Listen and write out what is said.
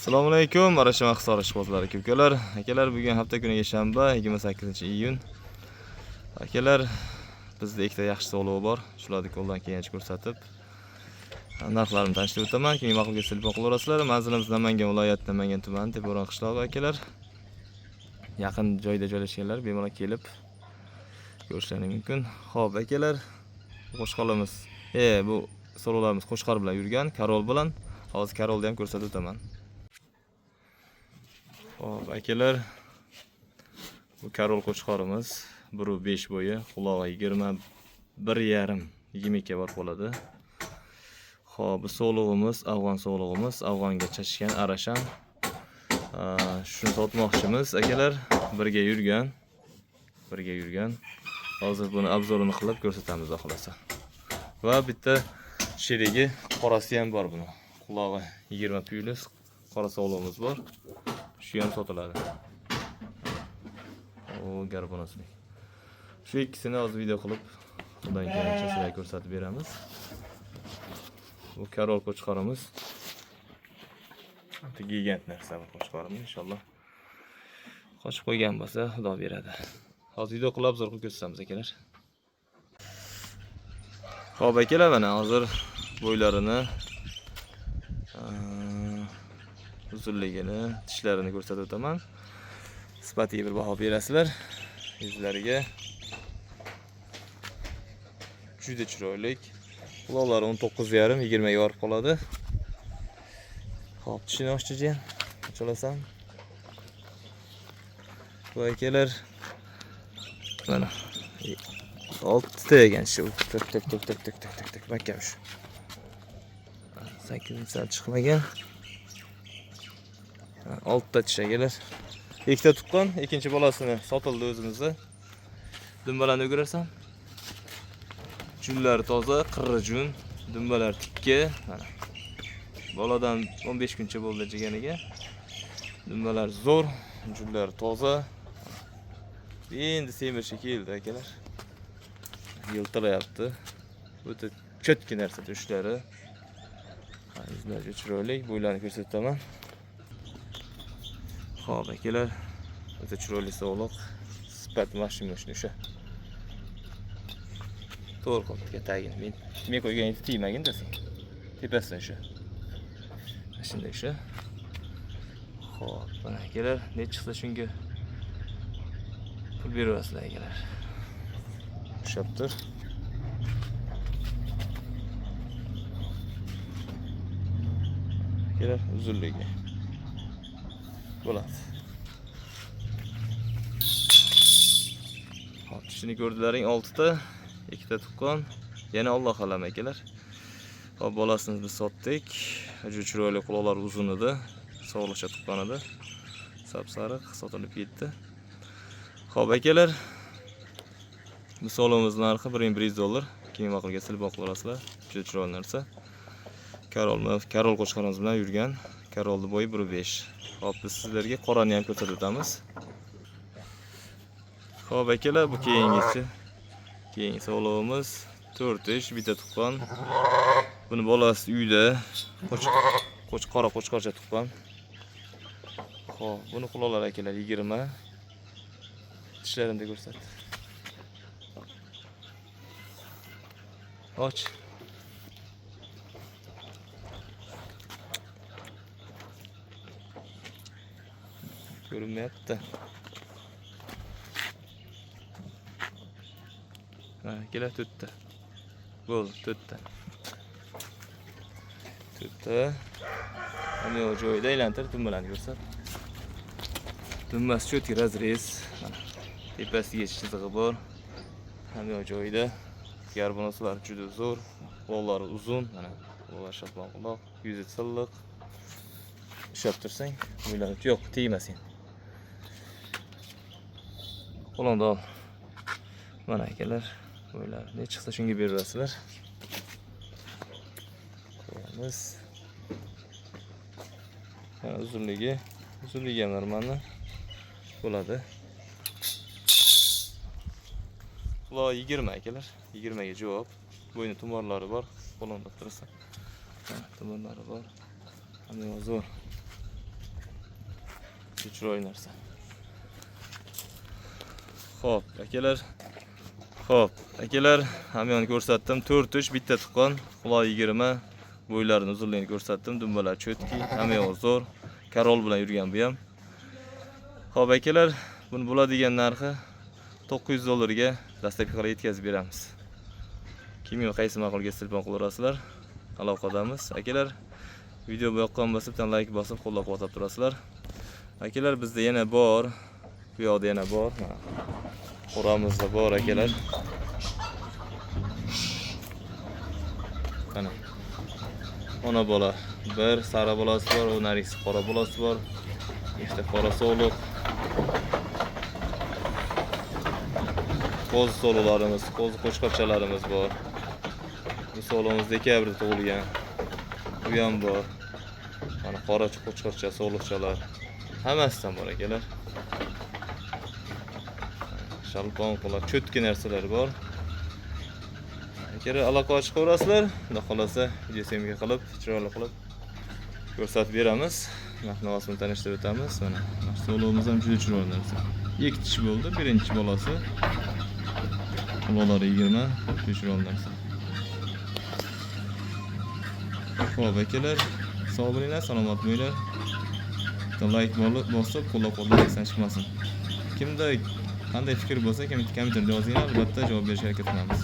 Assalomu alaykum, Marashima Hisor ishqibozlari akalar. Akalar, bugun hafta kuniga shanba, 28-iyun. Akalar, bizda ikkita yaxshi sog'lig'i bor. Shularni qo'ldan kelgancha ko'rsatib, narxlarini tanishtirib o'taman. Kimga ma'qul kelsa telefon qilaverasizlar. Manzilimiz Namangan viloyati, Namangan tumani, Teparoq qishlog'i akalar. Yaqin joyda joylashganlar bemalol kelib ko'rishlari mumkin. Xo'p, akalar, qo'shqolimiz. Bu so'rovlarimiz qo'shqor bilan yurgan, Karol bilan. Hozir Karolni ham ko'rsatib o'taman. Hop, akalar, bu Karol qo'chqorimiz 1.5 bo'yi, qulog'i 21,5 22 bor bo'ladi. Xo'p, bu so'lig'imiz, afg'on so'lig'imiz, afg'onga chashgan arashan. Shuni sotmoqchimiz akalar, birga yurgan. Hozir buni obzorini qilib ko'rsatamiz xohlasa. Va bitta sherigi qorasi ham bor buni. Qulog'i 20 plyus qora so'lig'imiz bor. Shu ham sotiladi. Garbonasli. Shu ikkisini hozir video qilib, undan keyin sizlarga ko'rsatib beramiz. Bu Karol qo'chqorimiz. Gigant narsa bu qo'chqorimiz, inshaalloh. Qochib qo'ygan bo'lsa, xudo beradi. Hozir video qilib obzor qilib ko'rsatamiz akalar. Xo'p akalar, mana hozir bo'ylarini, uzunligini, tishlarini ko'rsatib o'taman. Sifatiga bir baho berasizlar. Yuzlariga juda chiroyli. Quloqlari 19,5 20 ga borib qoladi. Xo'p, tishini ochchijan. Ocholasan. Bu akalar mana 6 ta ekan shu. Tak. Mahkam shu. 8 sal chiqmagan. 6 ta tish akalar. Ikkita tuqqan, ikkinchi bolasini sotildi o'zimizda. Dumbalarni o'girasan. Junlari toza, qirri jun, dumbalar tikka. Mana. Boladan 15 kuncha bo'ldi jiganiga. Dumbalar zo'r, junlari toza. Endi semirishga keldi akalar. Yiltirayapti. O'ta cho'tki narsa tushlari. Yuzlari chiroyli, bo'ylarini ko'rsataman. Xo'p akalar, o'ta chiroyli sog'liq, sifat mashina o'sha. To'g'ri qolibdi tagini. Men qo'ygan tegmagin-da sen. Tepasida o'sha. Shunday o'sha. Xo'p, mana akalar, ne chiqsa shunga pul berasizlar akalar. Ushaptir. Akalar, uzunligi bo'ladi. Hop, tishini ko'rdilaring 6 ta, 2 ta tuqqan. Yana Alloh alam akalar. Hop, bolasini biz sotdik. Juda chiroyli, quloqlar uzun edi. Sog'liqcha tuqqan edi. Sap-sariq sotilib ketdi. Hop akalar, bu so'lig'imiz narxi $100. Keyin ma'qul kelsa bog' olasizlar. Juda chiroyli narsa. Karol qo'chqorimiz bilan yurgan. Karolni bo'yi 1.5. Hop, biz sizlarga qorani ham ko'rsatib o'tamiz. Xo'p akalar, bu keyingi so'lig'imiz 4 ish, bitta tuqqan. Buni bolasi uyda qora qo'chqorcha tuqqan. Xo'p, buni quloqlari akalar 20. Tishlarini ko'rsat. Och. Ko'rinmayapti. Kelar 4 ta. Bo'ldi, 4 ta. 4 ta. Ana joyida aylantirib dumbalarni ko'rsat. Dumbasi cho'tki razrez. Mana tepasiga chizig'i bor. Hamma joyida. Garbonaslar juda zo'r, qo'llari uzun, mana qo'llar shaploq quloq, yuzi silliq. Ushab tursang, bo'ylari yo'q, tegmasin. Qo'lingda ol. Mana akalar, bo'ylar ne chiqsa shunga berasizlar. Qo'yamiz. Mana uzunligi ham normalni bo'ladi. Quloq 20 akalar, 20 ga javob. Bo'yni tumorlari bor, qo'lingda tursa. Tumorlari bor. Hamma zo'r. chiroyli narsa. Xo'p, akalar. Xo'p, akalar, hamyonni ko'rsatdim. 4 uch, bitta tuqqan, quloq 20, bo'ylarini uzunligini ko'rsatdim. Dumbalar cho'tki, hamma yo'q zo'r. Karol bilan yurgan bu ham. Xo'p, akalar, buni bo'ladigan narxi $900 ga dastlabki qilib yetkazib beramiz. Kim yo'q qaysi ma'qulga telefon qilaverasizlar. Aloqadamiz. Akalar, video yoqqan bo'lsa, bitta like bosib qo'llab-quvvatlab turasizlar. Akalar, bizda yana bor. Bu yoqda yana bor. Qo'ramizda bor akalar. Qani. Ona bola, bir sara bolasi bor, u narisi qora bolasi bor. İşte qora so'liq. Qo'z so'liqlarimiz, qo'z qo'chqorchalarimiz bor. Bu so'limiz dekabrda tug'ilgan. Bu ham bor. Mana qora qo'chqorcha, so'liqchalar. Hammasidan bor akalar. Shalpon qo'lar, cho'tki narsalar bor. Akalar, aloqa ochib qo'yasizlar. Xudo xolasa, videosemga qilib, chiroyli qilib ko'rsatib beramiz. Narx-navosini tanishtirib o'tamiz. Mana so'limiz ham juda chiroyli narsa. 2 tish bo'ldi, birinchi bolasi. Quloqlari 20, juda chiroyli narsa. Xo'p, akalar, sog' bo'linglar, salomat bo'linglar. Like bosib, qo'llab-quvvatlashdan chiqmasin. Kimda qanday fikr bo'lsa, kommentarda yozinglar, albatta javob berishga harakat qilamiz.